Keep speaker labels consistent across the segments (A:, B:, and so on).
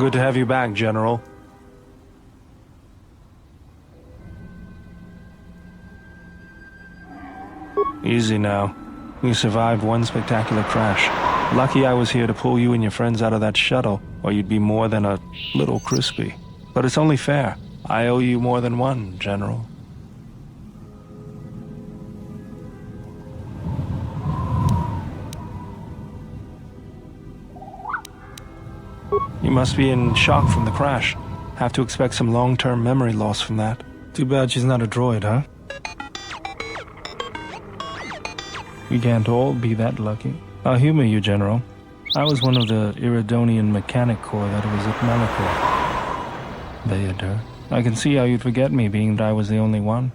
A: Good to have you back, General. Easy now. You survived one spectacular crash. Lucky I was here to pull you and your friends out of that shuttle, or you'd be more than a little crispy. But it's only fair. I owe you more than one, General. You must be in shock from the crash. Have to expect some long-term memory loss from that. Too bad she's not a droid, huh? We can't all be that lucky. I'll humor you, General. I was one of the Iridonian Mechanic Corps that was at Malachor. Bao Dur. I can see how you'd forget me, being that I was the only one.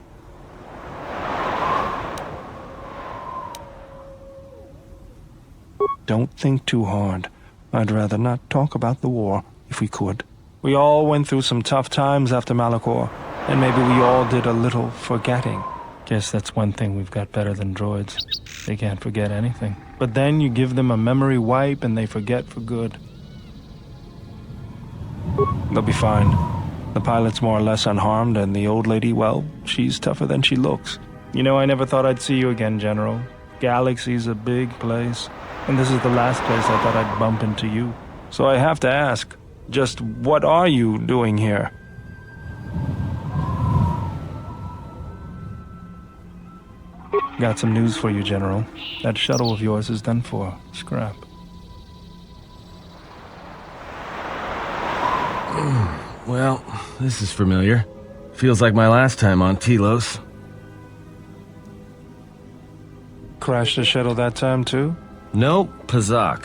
A: Don't think too hard. I'd rather not talk about the war, if we could. We all went through some tough times after Malachor, and maybe we all did a little forgetting. Guess that's one thing we've got better than droids. They can't forget anything. But then you give them a memory wipe and they forget for good. They'll be fine. The pilot's more or less unharmed, and the old lady, well, she's tougher than she looks. You know, I never thought I'd see you again, General. Galaxy's a big place, and this is the last place I thought I'd bump into you. So I have to ask, just what are you doing here? Got some news for you, General. That shuttle of yours is done for. Scrap.
B: Well, this is familiar. Feels like my last time on Telos.
A: Crashed the shuttle that time, too?
B: Nope, Pazak.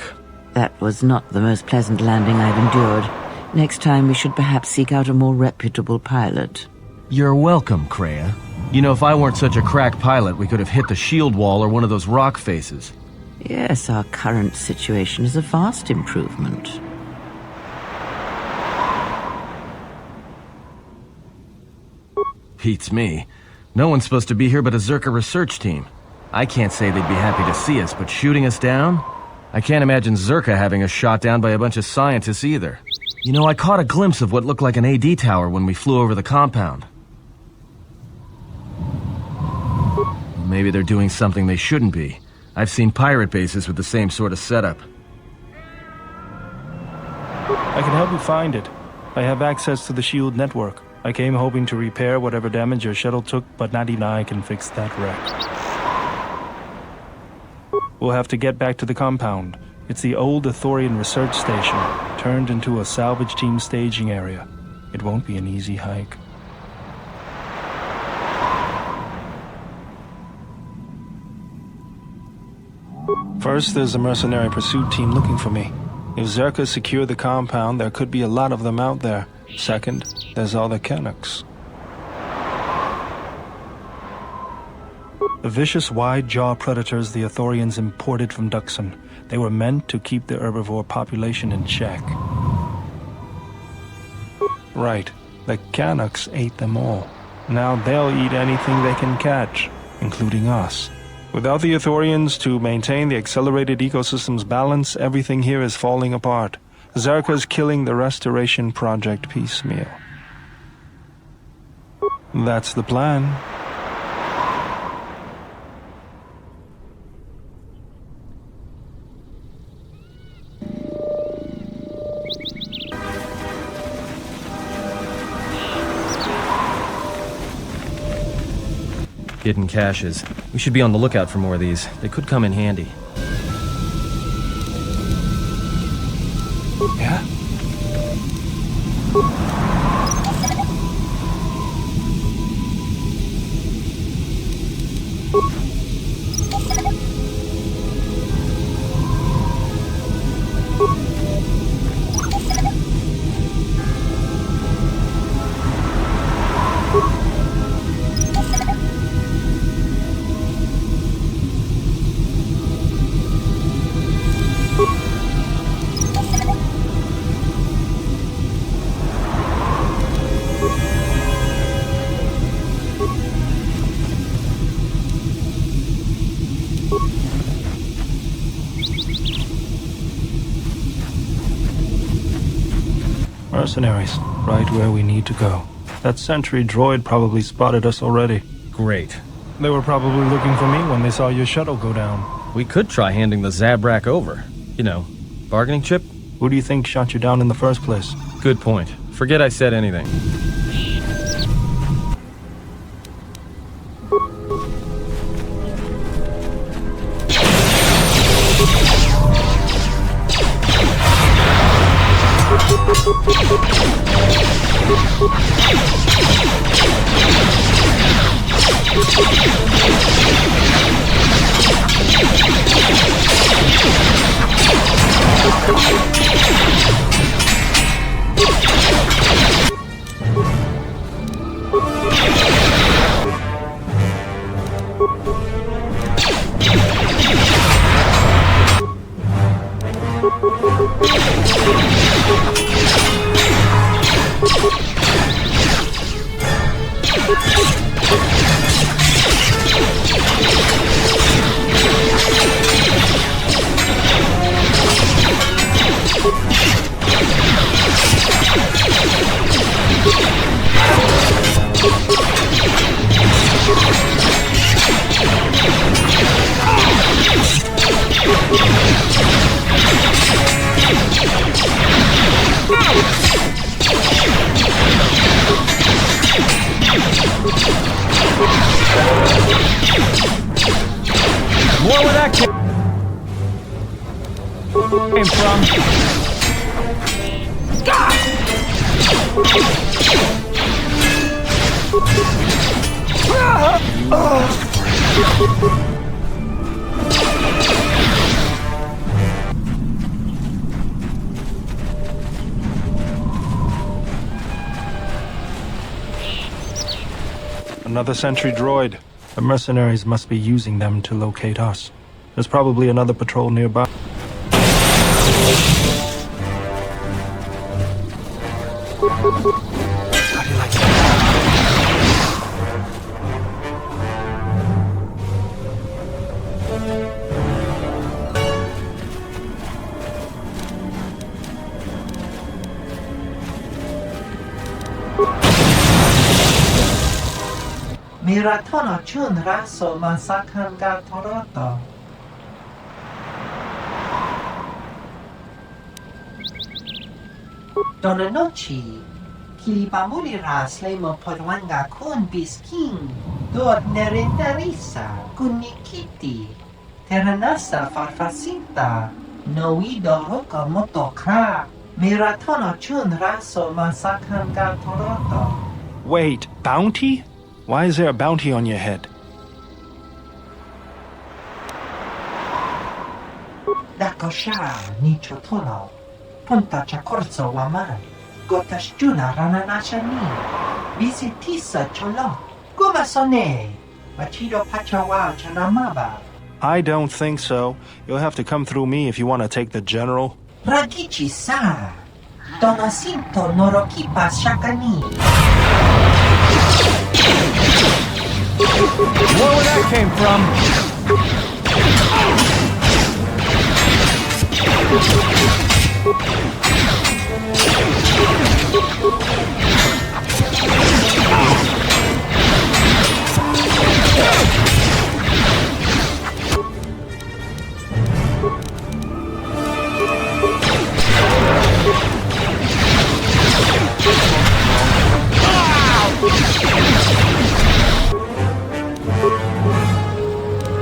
C: That was not the most pleasant landing I've endured. Next time we should perhaps seek out a more reputable pilot.
B: You're welcome, Kreia. You know, if I weren't such a crack pilot, we could have hit the shield wall or one of those rock faces.
C: Yes, our current situation is a vast improvement.
B: Beats me. No one's supposed to be here but a Czerka research team. I can't say they'd be happy to see us, but shooting us down? I can't imagine Czerka having us shot down by a bunch of scientists either. You know, I caught a glimpse of what looked like an AD tower when we flew over the compound. Maybe they're doing something they shouldn't be. I've seen pirate bases with the same sort of setup.
A: I can help you find it. I have access to the shield network. I came hoping to repair whatever damage your shuttle took, but not even I can fix that wreck. We'll have to get back to the compound. It's the old Ithorian research station, turned into a salvage team staging area. It won't be an easy hike. First, there's a mercenary pursuit team looking for me. If Czerka secure the compound, there could be a lot of them out there. Second, there's all the Canucks. The vicious wide-jaw predators the Ithorians imported from Duxon. They were meant to keep the herbivore population in check. Right, the Canucks ate them all. Now they'll eat anything they can catch, including us. Without the Ithorians to maintain the accelerated ecosystem's balance, everything here is falling apart. Czerka's killing the restoration project piecemeal. That's the plan.
B: Hidden caches. We should be on the lookout for more of these. They could come in handy.
A: Yeah? Mercenaries, right where we need to go. That sentry droid probably spotted us already.
B: Great.
A: They were probably looking for me when they saw your shuttle go down.
B: We could try handing the Zabrak over. You know, bargaining chip?
A: Who do you think shot you down in the first place?
B: Good point. Forget I said anything.
A: More where that came from. Another sentry droid. The mercenaries must be using them to locate us. There's probably another patrol nearby. How do you like that?
D: Meetra chun raso masakan ga toroto. Donanochi, kilibamuli ras lemo podwanga kun bisking, dod nerinterisa, kunikiti, teranasa farfasinta, noido roka motokra, Meetra chun raso masakan ga toroto.
A: Wait, bounty? Why is there a bounty on your head?
D: Dakosha ni chotolo, punta chakorso waman, gotas juna rananasha ni, visitisa cholo, gumasone, machido pachawa chanamaba.
A: I don't think so. You'll have to come through me if you want to take the general.
D: Ragichi sa, donasinto norokipa shakani.
A: Where that came from?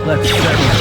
A: Let's settle.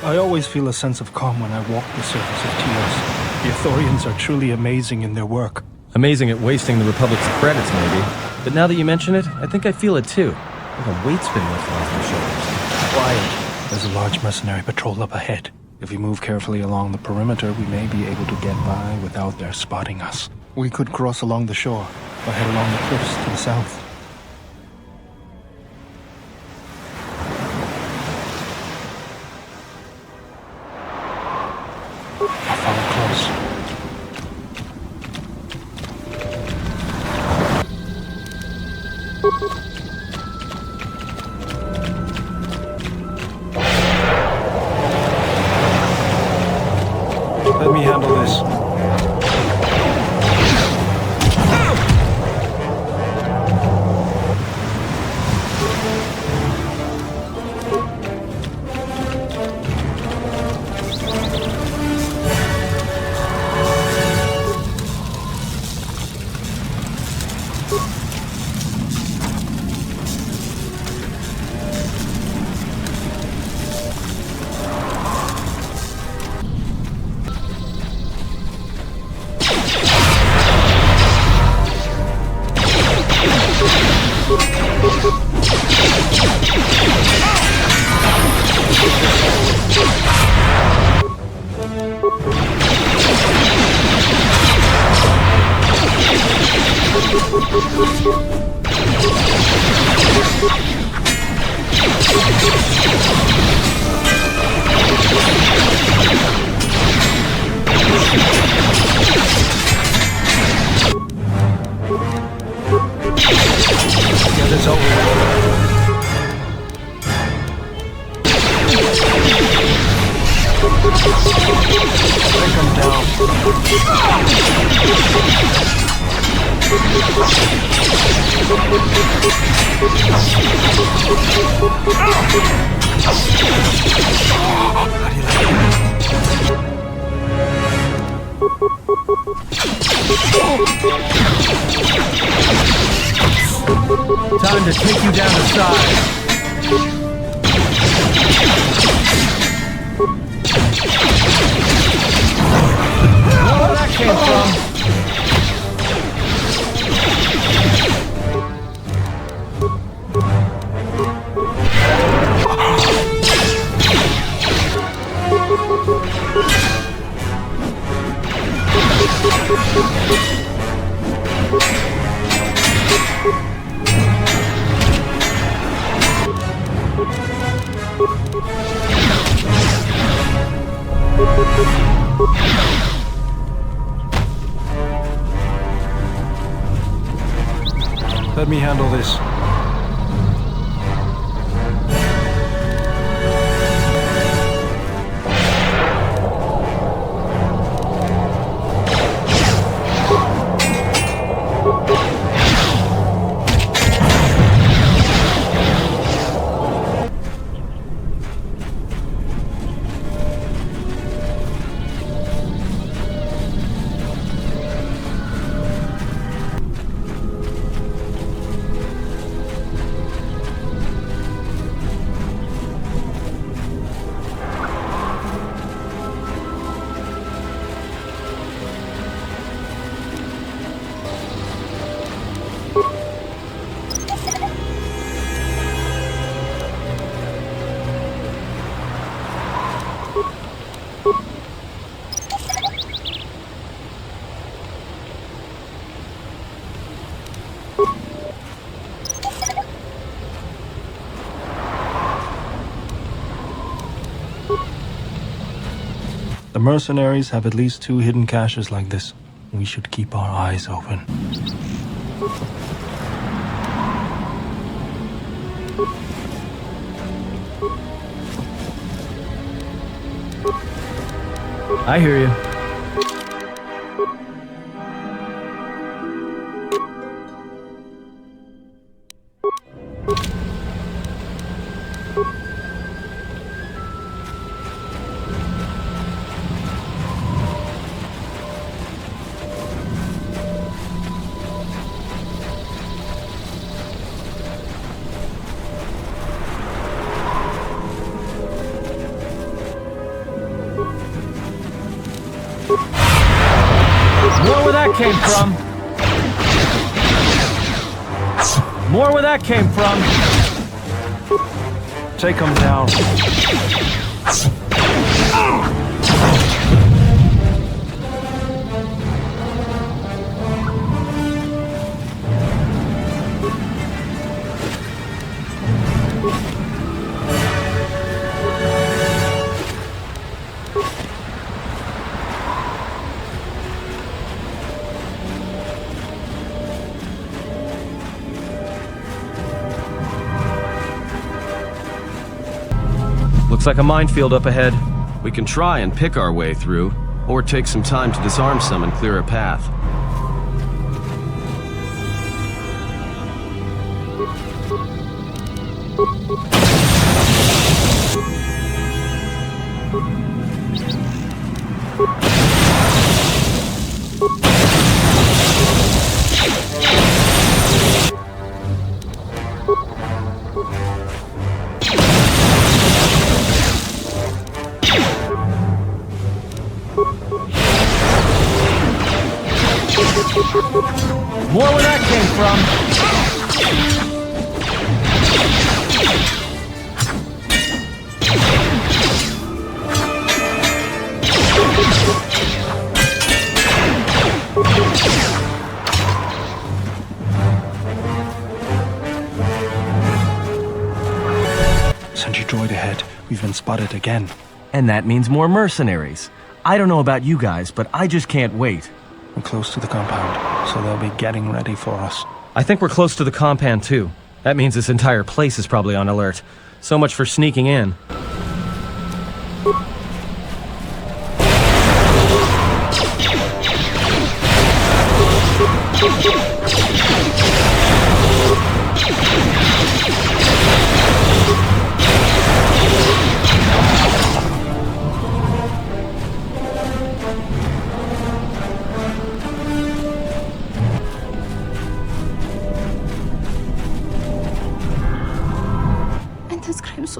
A: I always feel a sense of calm when I walk the surface of Telos. The Ithorians are truly amazing in their work.
B: Amazing at wasting the Republic's credits, maybe. But now that you mention it, I think I feel it too. Like a weight's been lifted off my shoulders.
A: Quiet. There's a large mercenary patrol up ahead. If we move carefully along the perimeter, we may be able to get by without their spotting us. We could cross along the shore, or head along the cliffs to the south. I'll follow close. Let me handle this. Get this over with. Break them down. How do you like that?
B: Time to take you down the side. Where that came from?
A: Let me handle this. The mercenaries have at least 2 hidden caches like this. We should keep our eyes open.
B: I hear you. came from. More where that came from.
A: Take him down.
B: Looks like a minefield up ahead. We can try and pick our way through, or take some time to disarm some and clear a path. More where that came from.
A: Sentry droid ahead. We've been spotted again.
B: And that means more mercenaries. I don't know about you guys, but I just can't wait.
A: We're close to the compound, so they'll be getting ready for us.
B: I think we're close to the compound too. That means this entire place is probably on alert. So much for sneaking in.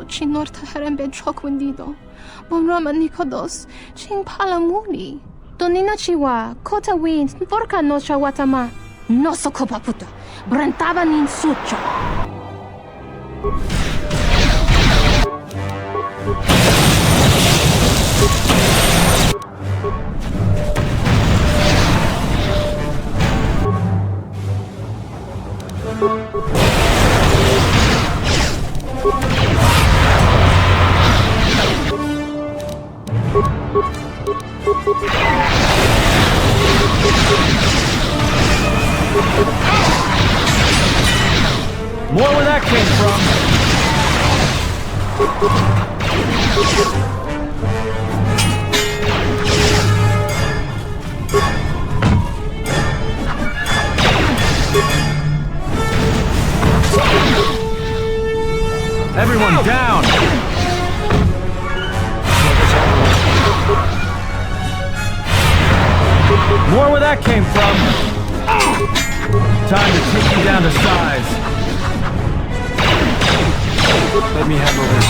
E: Ci norta herembe chokwendido. Bonrama nikodos. Ching palamuli. Donina chiwa. Kota wind. Porca nocha watama. No sokopaputa. Brentaba nin sucho.
B: More where that came from. Everyone down! More where that came from. Time to take you down to size.
A: Let me handle this.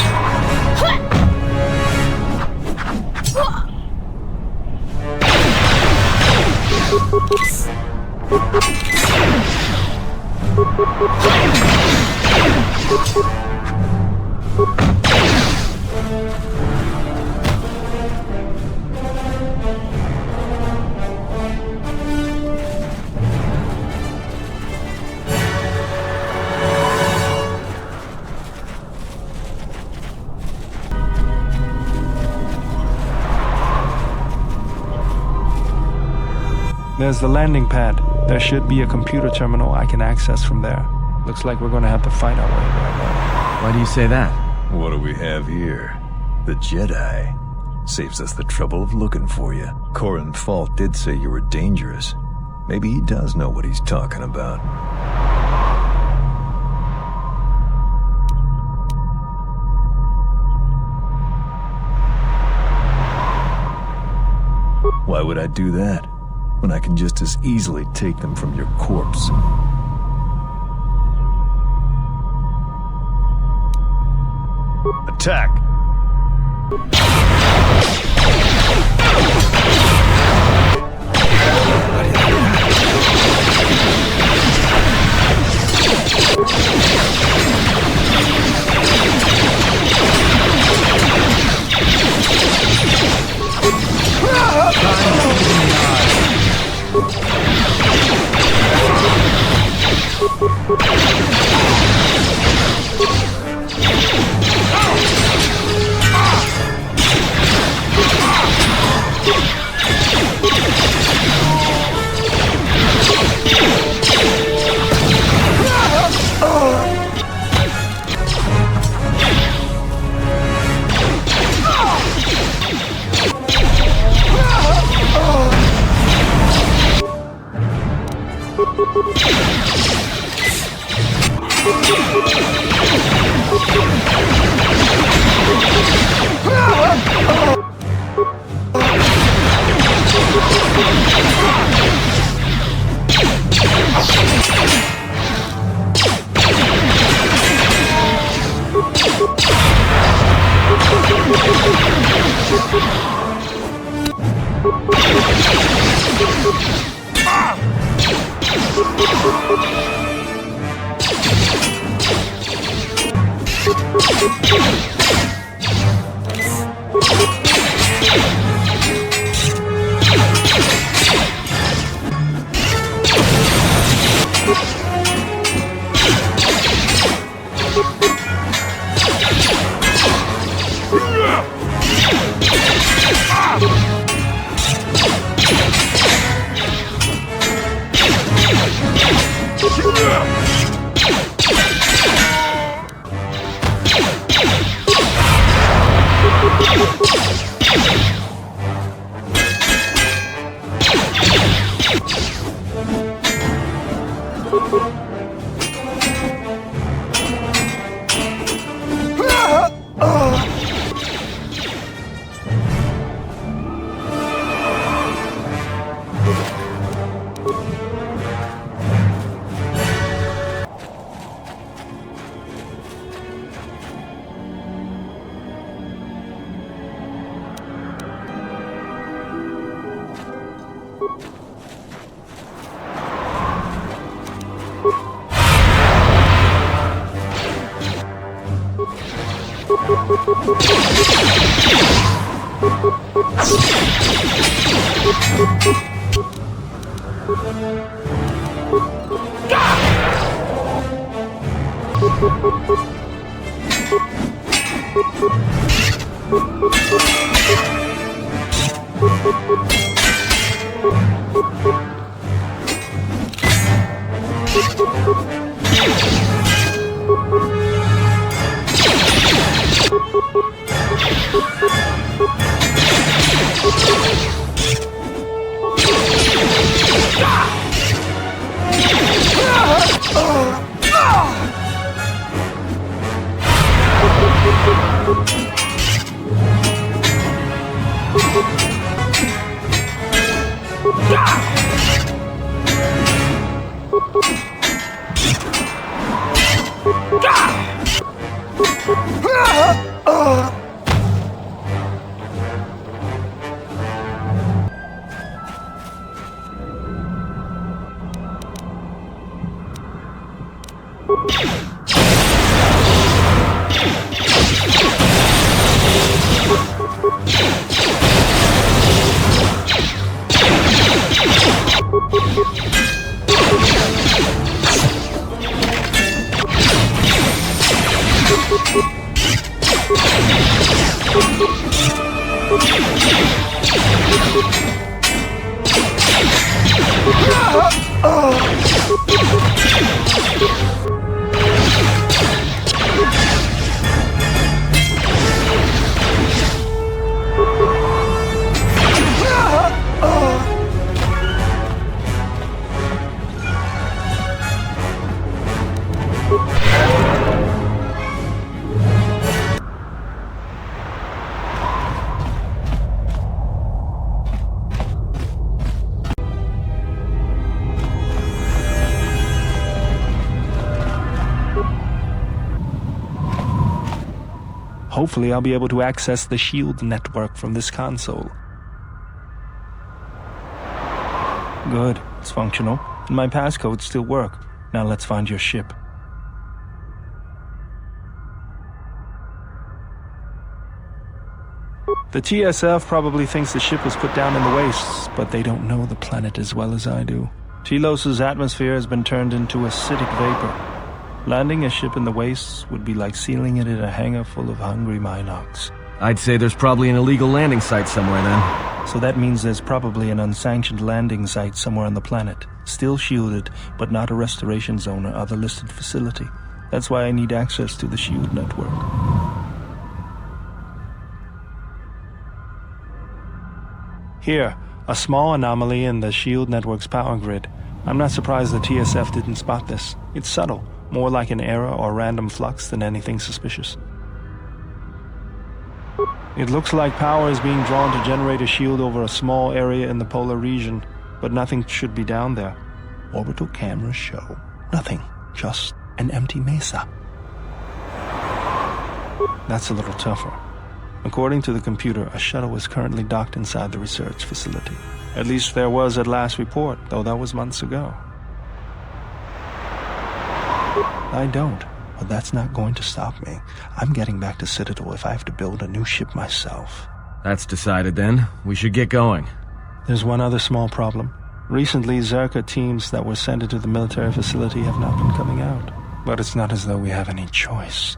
A: There's the landing pad. There should be a computer terminal I can access from there. Looks like we're gonna have to fight our way there.
B: Why do you say that?
F: What do we have here? The Jedi. Saves us the trouble of looking for you. Corin Falk did say you were dangerous. Maybe he does know what he's talking about. Why would I do that, when I can just as easily take them from your corpse? Attack!
A: Hopefully I'll be able to access the shield network from this console. Good, it's functional, and my passcodes still work. Now let's find your ship. The TSF probably thinks the ship was put down in the wastes, but they don't know the planet as well as I do. Telos' atmosphere has been turned into acidic vapor. Landing a ship in the wastes would be like sealing it in a hangar full of hungry Minocs.
B: I'd say there's probably an illegal landing site somewhere then.
A: So that means there's probably an unsanctioned landing site somewhere on the planet, still shielded, but not a restoration zone or other listed facility. That's why I need access to the shield network. Here, a small anomaly in the shield network's power grid. I'm not surprised the TSF didn't spot this. It's subtle, More like an error or random flux than anything suspicious. It looks like power is being drawn to generate a shield over a small area in the polar region, but nothing should be down there.
G: Orbital cameras show nothing, just an empty mesa.
A: That's a little tougher. According to the computer, a shuttle is currently docked inside the research facility. At least there was at last report, though that was months ago.
G: I don't, but that's not going to stop me. I'm getting back to Citadel if I have to build a new ship myself.
B: That's decided then. We should get going.
A: There's one other small problem. Recently, Czerka teams that were sent into the military facility have not been coming out. But it's not as though we have any choice.